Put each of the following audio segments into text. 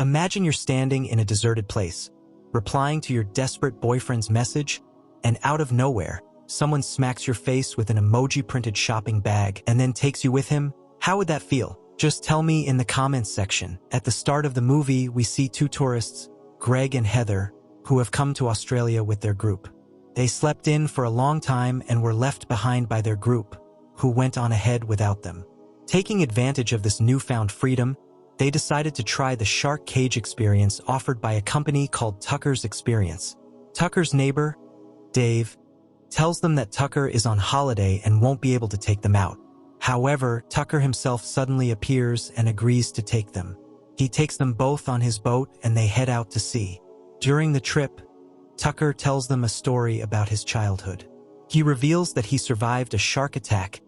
Imagine you're standing in a deserted place, replying to your desperate boyfriend's message, and out of nowhere, someone smacks your face with an emoji-printed shopping bag and then takes you with him. How would that feel? Just tell me in the comments section. At the start of the movie, we see two tourists, Greg and Heather, who have come to Australia with their group. They slept in for a long time and were left behind by their group, who went on ahead without them. Taking advantage of this newfound freedom, they decided to try the shark cage experience offered by a company called Tucker's Experience. Tucker's neighbor, Dave, tells them that Tucker is on holiday and won't be able to take them out. However, Tucker himself suddenly appears and agrees to take them. He takes them both on his boat and they head out to sea. During the trip, Tucker tells them a story about his childhood. He reveals that he survived a shark attack,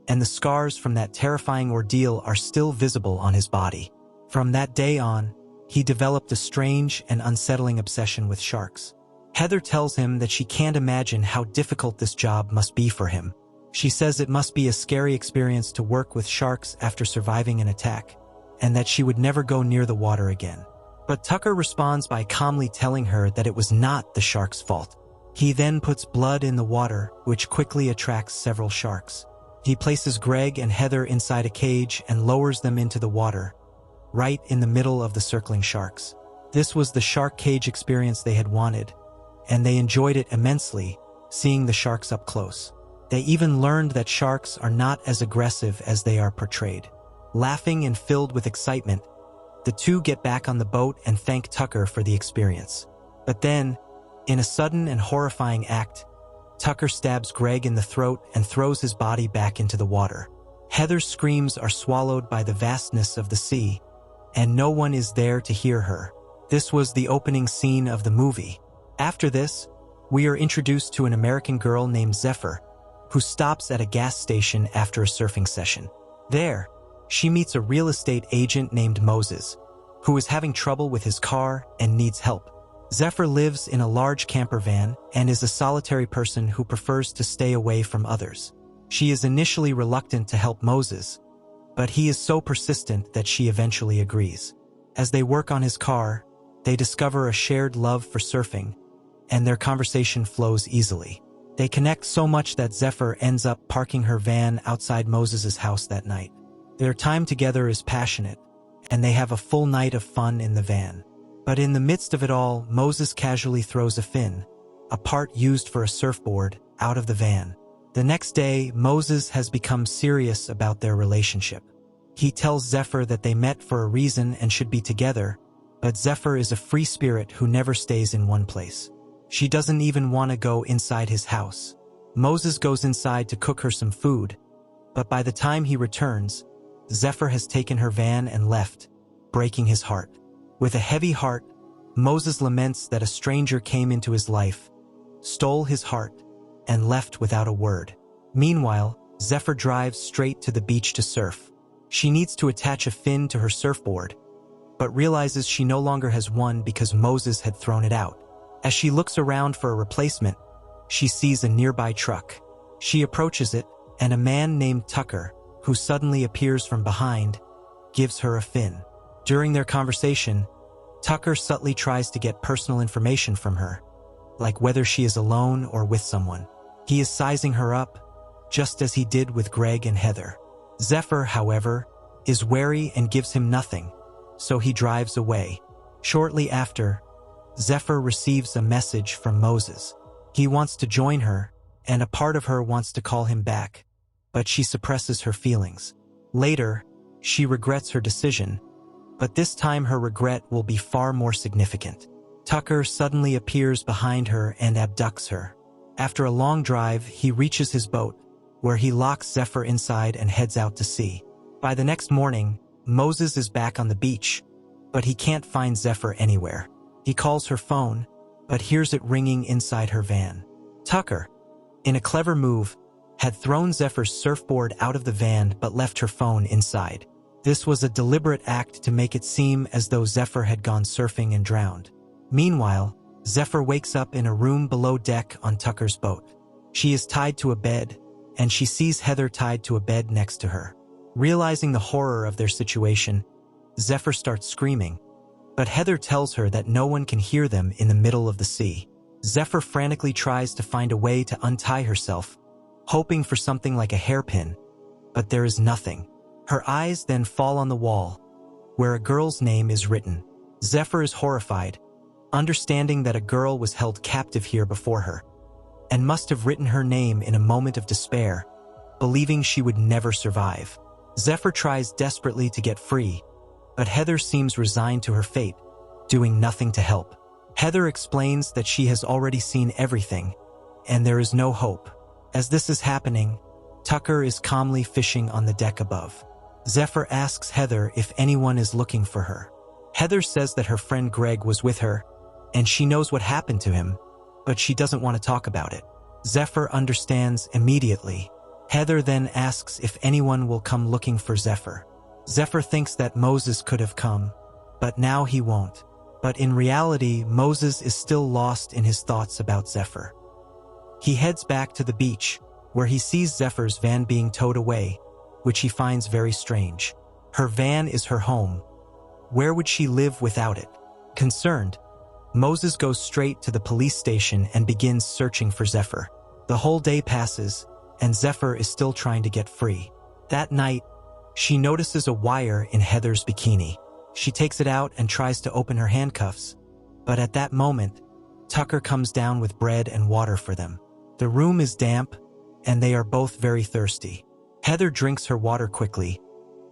and the scars from that terrifying ordeal are still visible on his body. From that day on, he developed a strange and unsettling obsession with sharks. Heather tells him that she can't imagine how difficult this job must be for him. She says it must be a scary experience to work with sharks after surviving an attack, and that she would never go near the water again. But Tucker responds by calmly telling her that it was not the shark's fault. He then puts blood in the water, which quickly attracts several sharks. He places Greg and Heather inside a cage and lowers them into the water, right in the middle of the circling sharks. This was the shark cage experience they had wanted, and they enjoyed it immensely, seeing the sharks up close. They even learned that sharks are not as aggressive as they are portrayed. Laughing and filled with excitement, the two get back on the boat and thank Tucker for the experience. But then, in a sudden and horrifying act, Tucker stabs Greg in the throat and throws his body back into the water. Heather's screams are swallowed by the vastness of the sea, and no one is there to hear her. This was the opening scene of the movie. After this, we are introduced to an American girl named Zephyr, who stops at a gas station after a surfing session. There, she meets a real estate agent named Moses, who is having trouble with his car and needs help. Zephyr lives in a large camper van and is a solitary person who prefers to stay away from others. She is initially reluctant to help Moses, but he is so persistent that she eventually agrees. As they work on his car, they discover a shared love for surfing, and their conversation flows easily. They connect so much that Zephyr ends up parking her van outside Moses' house that night. Their time together is passionate, and they have a full night of fun in the van. But in the midst of it all, Moses casually throws a fin, a part used for a surfboard, out of the van. The next day, Moses has become serious about their relationship. He tells Zephyr that they met for a reason and should be together, but Zephyr is a free spirit who never stays in one place. She doesn't even want to go inside his house. Moses goes inside to cook her some food, but by the time he returns, Zephyr has taken her van and left, breaking his heart. With a heavy heart, Moses laments that a stranger came into his life, stole his heart, and left without a word. Meanwhile, Zephyr drives straight to the beach to surf. She needs to attach a fin to her surfboard, but realizes she no longer has one because Moses had thrown it out. As she looks around for a replacement, she sees a nearby truck. She approaches it, and a man named Tucker, who suddenly appears from behind, gives her a fin. During their conversation, Tucker subtly tries to get personal information from her, like whether she is alone or with someone. He is sizing her up, just as he did with Greg and Heather. Zephyr, however, is wary and gives him nothing, so he drives away. Shortly after, Zephyr receives a message from Moses. He wants to join her, and a part of her wants to call him back, but she suppresses her feelings. Later, she regrets her decision, but this time her regret will be far more significant. Tucker suddenly appears behind her and abducts her. After a long drive, he reaches his boat, where he locks Zephyr inside and heads out to sea. By the next morning, Moses is back on the beach, but he can't find Zephyr anywhere. He calls her phone, but hears it ringing inside her van. Tucker, in a clever move, had thrown Zephyr's surfboard out of the van but left her phone inside. This was a deliberate act to make it seem as though Zephyr had gone surfing and drowned. Meanwhile, Zephyr wakes up in a room below deck on Tucker's boat. She is tied to a bed, and she sees Heather tied to a bed next to her. Realizing the horror of their situation, Zephyr starts screaming, but Heather tells her that no one can hear them in the middle of the sea. Zephyr frantically tries to find a way to untie herself, hoping for something like a hairpin, but there is nothing. Her eyes then fall on the wall, where a girl's name is written. Zephyr is horrified, understanding that a girl was held captive here before her, and must have written her name in a moment of despair, believing she would never survive. Zephyr tries desperately to get free, but Heather seems resigned to her fate, doing nothing to help. Heather explains that she has already seen everything, and there is no hope. As this is happening, Tucker is calmly fishing on the deck above. Zephyr asks Heather if anyone is looking for her. Heather says that her friend Greg was with her, and she knows what happened to him, but she doesn't want to talk about it. Zephyr understands immediately. Heather then asks if anyone will come looking for Zephyr. Zephyr thinks that Moses could have come, but now he won't. But in reality, Moses is still lost in his thoughts about Zephyr. He heads back to the beach, where he sees Zephyr's van being towed away, which he finds very strange. Her van is her home. Where would she live without it? Concerned, Moses goes straight to the police station and begins searching for Zephyr. The whole day passes, and Zephyr is still trying to get free. That night, she notices a wire in Heather's bikini. She takes it out and tries to open her handcuffs, but at that moment, Tucker comes down with bread and water for them. The room is damp, and they are both very thirsty. Heather drinks her water quickly,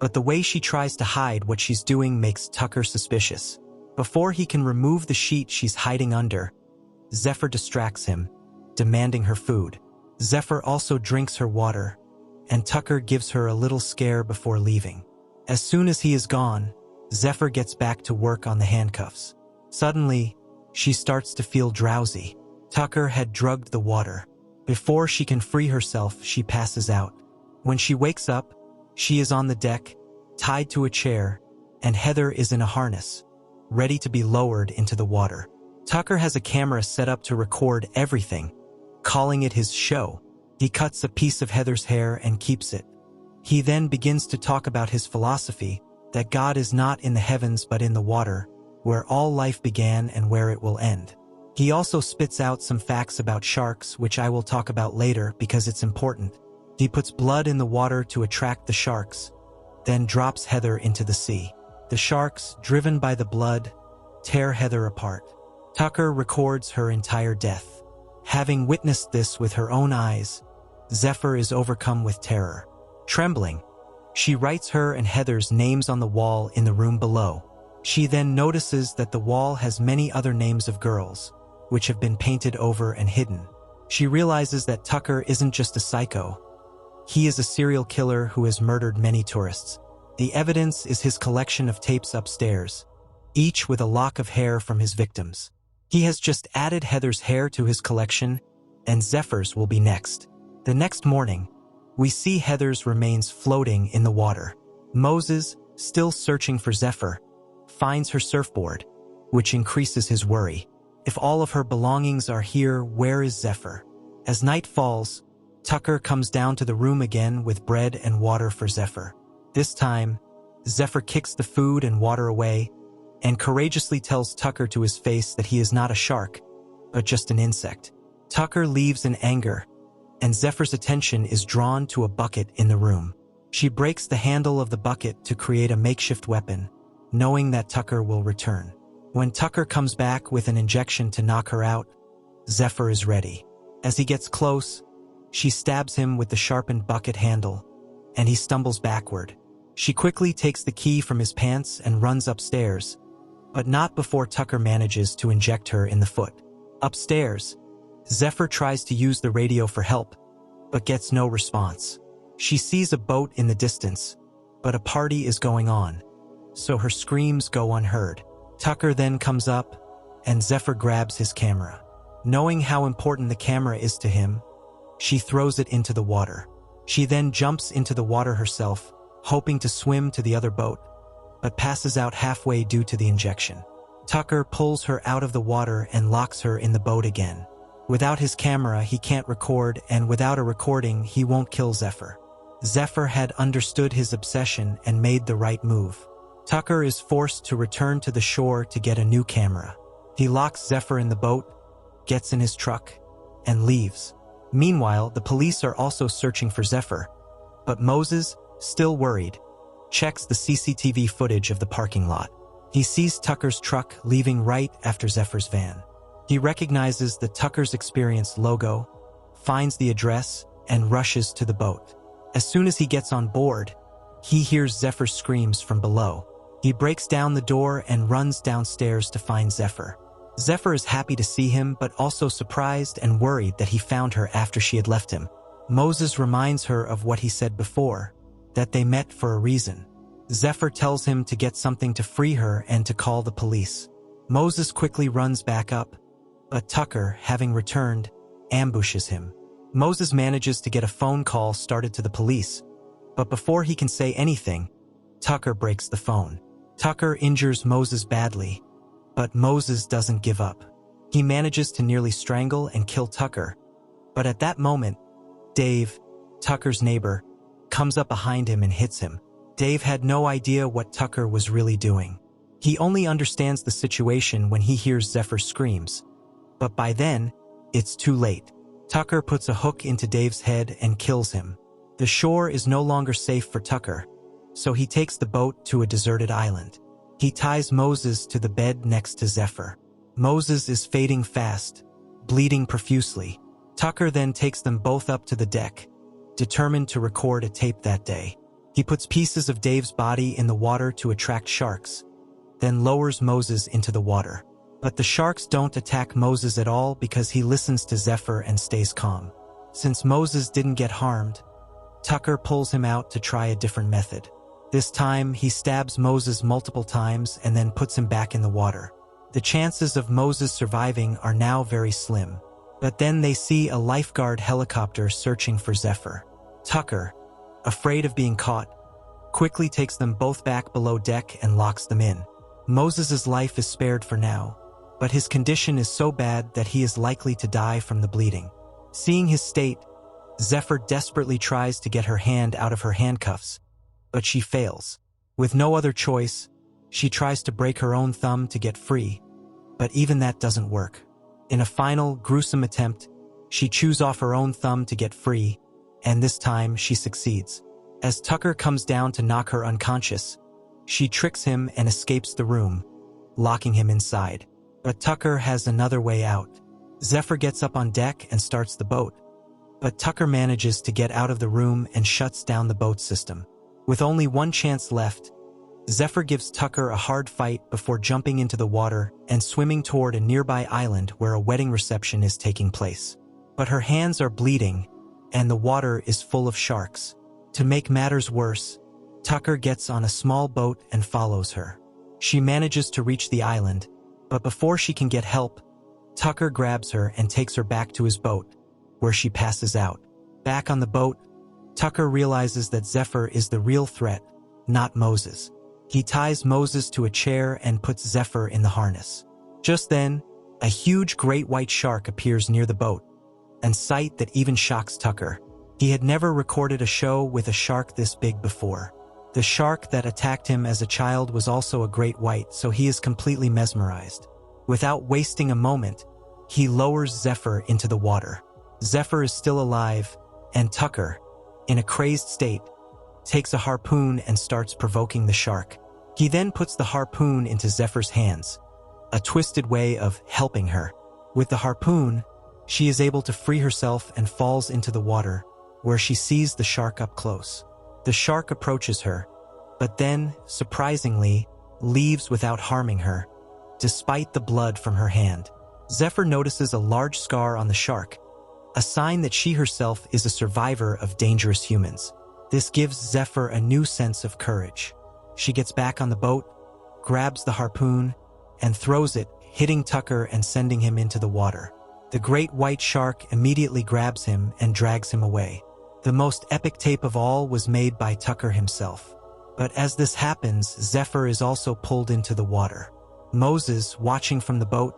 but the way she tries to hide what she's doing makes Tucker suspicious. Before he can remove the sheet she's hiding under, Zephyr distracts him, demanding her food. Zephyr also drinks her water, and Tucker gives her a little scare before leaving. As soon as he is gone, Zephyr gets back to work on the handcuffs. Suddenly, she starts to feel drowsy. Tucker had drugged the water. Before she can free herself, she passes out. When she wakes up, she is on the deck, tied to a chair, and Heather is in a harness, ready to be lowered into the water. Tucker has a camera set up to record everything, calling it his show. He cuts a piece of Heather's hair and keeps it. He then begins to talk about his philosophy, that God is not in the heavens but in the water, where all life began and where it will end. He also spits out some facts about sharks, which I will talk about later because it's important. He puts blood in the water to attract the sharks, then drops Heather into the sea. The sharks, driven by the blood, tear Heather apart. Tucker records her entire death. Having witnessed this with her own eyes, Zephyr is overcome with terror. Trembling, she writes her and Heather's names on the wall in the room below. She then notices that the wall has many other names of girls, which have been painted over and hidden. She realizes that Tucker isn't just a psycho. He is a serial killer who has murdered many tourists. The evidence is his collection of tapes upstairs, each with a lock of hair from his victims. He has just added Heather's hair to his collection, and Zephyr's will be next. The next morning, we see Heather's remains floating in the water. Moses, still searching for Zephyr, finds her surfboard, which increases his worry. If all of her belongings are here, where is Zephyr? As night falls, Tucker comes down to the room again with bread and water for Zephyr. This time, Zephyr kicks the food and water away and courageously tells Tucker to his face that he is not a shark, but just an insect. Tucker leaves in anger, and Zephyr's attention is drawn to a bucket in the room. She breaks the handle of the bucket to create a makeshift weapon, knowing that Tucker will return. When Tucker comes back with an injection to knock her out, Zephyr is ready. As he gets close, she stabs him with the sharpened bucket handle, and he stumbles backward. She quickly takes the key from his pants and runs upstairs, but not before Tucker manages to inject her in the foot. Upstairs, Zephyr tries to use the radio for help, but gets no response. She sees a boat in the distance, but a party is going on, so her screams go unheard. Tucker then comes up, and Zephyr grabs his camera. Knowing how important the camera is to him, she throws it into the water. She then jumps into the water herself, hoping to swim to the other boat, but passes out halfway due to the injection. Tucker pulls her out of the water and locks her in the boat again. Without his camera, he can't record, and without a recording, he won't kill Zephyr. Zephyr had understood his obsession and made the right move. Tucker is forced to return to the shore to get a new camera. He locks Zephyr in the boat, gets in his truck, and leaves. Meanwhile, the police are also searching for Zephyr, but Moses, still worried, checks the CCTV footage of the parking lot. He sees Tucker's truck leaving right after Zephyr's van. He recognizes the Tucker's Experience logo, finds the address, and rushes to the boat. As soon as he gets on board, he hears Zephyr's screams from below. He breaks down the door and runs downstairs to find Zephyr. Zephyr is happy to see him, but also surprised and worried that he found her after she had left him. Moses reminds her of what he said before, that they met for a reason. Zephyr tells him to get something to free her and to call the police. Moses quickly runs back up, but Tucker, having returned, ambushes him. Moses manages to get a phone call started to the police, but before he can say anything, Tucker breaks the phone. Tucker injures Moses badly, but Moses doesn't give up. He manages to nearly strangle and kill Tucker, but at that moment, Dave, Tucker's neighbor, comes up behind him and hits him. Dave had no idea what Tucker was really doing. He only understands the situation when he hears Zephyr's screams, but by then, it's too late. Tucker puts a hook into Dave's head and kills him. The shore is no longer safe for Tucker, so he takes the boat to a deserted island. He ties Moses to the bed next to Zephyr. Moses is fading fast, bleeding profusely. Tucker then takes them both up to the deck, determined to record a tape that day. He puts pieces of Dave's body in the water to attract sharks, then lowers Moses into the water. But the sharks don't attack Moses at all because he listens to Zephyr and stays calm. Since Moses didn't get harmed, Tucker pulls him out to try a different method. This time, he stabs Moses multiple times and then puts him back in the water. The chances of Moses surviving are now very slim. But then they see a lifeguard helicopter searching for Zephyr. Tucker, afraid of being caught, quickly takes them both back below deck and locks them in. Moses' life is spared for now, but his condition is so bad that he is likely to die from the bleeding. Seeing his state, Zephyr desperately tries to get her hand out of her handcuffs, but she fails. With no other choice, she tries to break her own thumb to get free, but even that doesn't work. In a final, gruesome attempt, she chews off her own thumb to get free, and this time she succeeds. As Tucker comes down to knock her unconscious, she tricks him and escapes the room, locking him inside. But Tucker has another way out. Zephyr gets up on deck and starts the boat, but Tucker manages to get out of the room and shuts down the boat system. With only one chance left, Zephyr gives Tucker a hard fight before jumping into the water and swimming toward a nearby island where a wedding reception is taking place. But her hands are bleeding, and the water is full of sharks. To make matters worse, Tucker gets on a small boat and follows her. She manages to reach the island, but before she can get help, Tucker grabs her and takes her back to his boat, where she passes out. Back on the boat, Tucker realizes that Zephyr is the real threat, not Moses. He ties Moses to a chair and puts Zephyr in the harness. Just then, a huge great white shark appears near the boat, a sight that even shocks Tucker. He had never recorded a show with a shark this big before. The shark that attacked him as a child was also a great white, so he is completely mesmerized. Without wasting a moment, he lowers Zephyr into the water. Zephyr is still alive, and Tucker, in a crazed state, takes a harpoon and starts provoking the shark. He then puts the harpoon into Zephyr's hands, a twisted way of helping her. With the harpoon, she is able to free herself and falls into the water, where she sees the shark up close. The shark approaches her, but then, surprisingly, leaves without harming her, despite the blood from her hand. Zephyr notices a large scar on the shark, a sign that she herself is a survivor of dangerous humans. This gives Zephyr a new sense of courage. She gets back on the boat, grabs the harpoon, and throws it, hitting Tucker and sending him into the water. The great white shark immediately grabs him and drags him away. The most epic tape of all was made by Tucker himself. But as this happens, Zephyr is also pulled into the water. Moses, watching from the boat,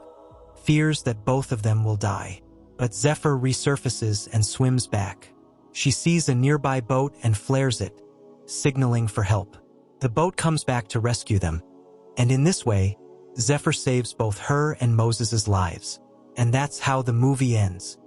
fears that both of them will die. But Zephyr resurfaces and swims back. She sees a nearby boat and flares it, signaling for help. The boat comes back to rescue them, and in this way, Zephyr saves both her and Moses' lives. And that's how the movie ends.